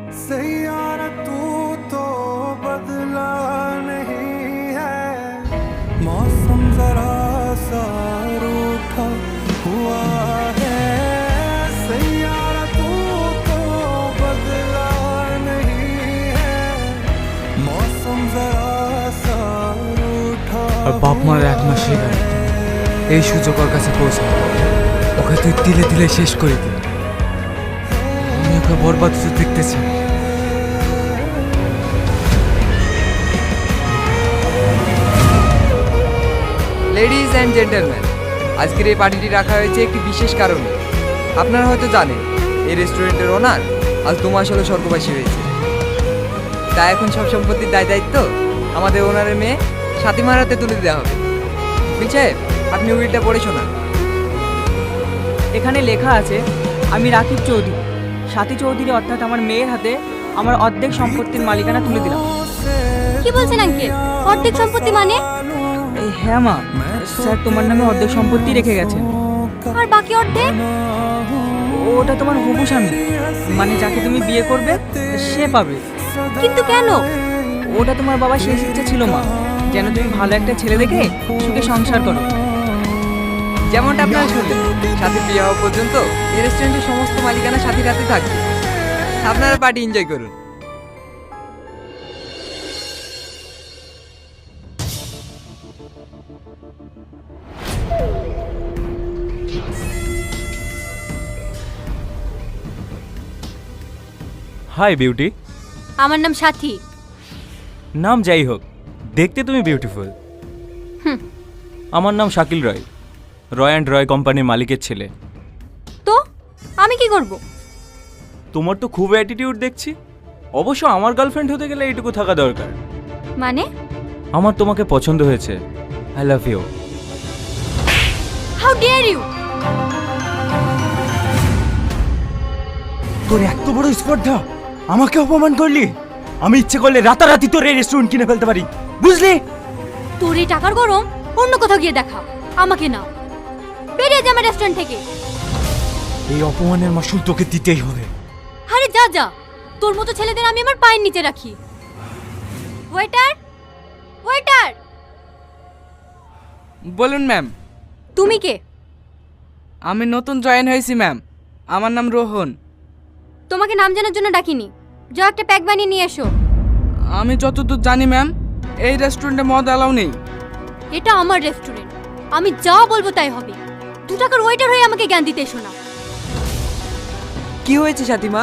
सैयारा तू तो बदला नहीं है, मौसम जरा सा रूठा हुआ है। सैयारा तू तो बदला नहीं है, मौसम जरा सा रूठा। আর বাপ মার 1 মাস হয়ে গেল এই সুযোগ ওর কাছে পৌঁছে, ওকে তুই তিলে তিলে শেষ করে দিল। আমি ওকে বরবাদ হতে দেখতেছি। লেডিজ অ্যান্ড জেন্টলম্যান, আজকের এই পার্টিটি রাখা হয়েছে একটি বিশেষ কারণে। আপনারা হয়তো জানেন এই রেস্টুরেন্টের ওনার আজ 2 মাস হলো স্বর্গবাসী হয়েছে। তাই এখন সব সম্পত্তির দায় দায়িত্ব আমাদের ওনারের মেয়ে সাথীমার হাতে তুলে দেওয়া হবে। উকিল সাহেব, আপনি উকিলটা পড়ে শোনান। এখানে লেখা আছে, আমি রাকিব চৌধুরী সাথী চৌধুরী অর্থাৎ আমার মেয়ের হাতে আমার অর্ধেক সম্পত্তির মালিকানা তুলে দিলাম। কি বলছেন আঙ্কেল? অর্ধেক সম্পত্তি মানে? হ্যাঁ মা, স্যার তোমার নামে অর্ধেক সম্পত্তি রেখে গেছেন। আর বাকি অর্ধেক? ওটা তোমার হবু স্বামী, মানে যাকে তুমি বিয়ে করবে সে পাবে। কিন্তু কেন? ওটা তোমার বাবা শেষ ইচ্ছা ছিল মা, যেন তুমি ভালো একটা ছেলে দেখে সুখে সংসার করো। যেমনটা আপনারা শুনলেন, সাথীর বিয়ে হওয়া পর্যন্ত এই রেস্টুরেন্টের সমস্ত মালিকানা সাথীর হাতে থাকবে। আপনারা পার্টি এনজয় করুন। Hi beauty. আমার নাম সাথী। নাম যাই হোক, দেখতে তুমি বিউটিফুল। আমার নাম শাকিল রয়, রয় অ্যান্ড রয় কোম্পানির মালিকের ছেলে। তো আমি কি করব? তোমার তো খুব অ্যাটিটিউড দেখছি। অবশ্য আমার গার্লফ্রেন্ড হতে গেলে এইটুকু থাকা দরকার। মানে? আমার তোমাকে পছন্দ হয়েছে। I love you. How dare you! তোর এত বড় স্পর্ধা, আমাকে অপমান করলি। আমি ইচ্ছে করলে রাতারাতি তোর এই রেস্টুরেন্ট কিনে ফেলতে পারি, বুঝলি? তোর এই টাকার গরম অন্য কোথাও গিয়ে দেখা, আমাকে না। বেরিয়ে যা আমার রেস্টুরেন্ট থেকে। এই অপমানের মাসুল তোকে দিতেই হবে। আরে যা যা, তোর মতো ছেলেদের আমি আমার পায়ের নিচে রাখি। Waiter, waiter! বলুন ম্যাম। তুমি কে? আমি নতুন জয়েন হয়েছি ম্যাম, আমার নাম রোহন। তোমাকে নাম জানার জন্য ডাকিনি, যাও একটা প্যাক বানিয়ে নিয়ে এসো। আমি যতদূর জানি ম্যাম, এই রেস্টুরেন্টে মদ অ্যালাউ নেই। এটা আমার রেস্টুরেন্ট, আমি যা বলবো তাই হবে। 2 টাকার ওয়েটার হয়ে আমাকে জ্ঞান দিতে এসো না। কি হয়েছে সাথীমা?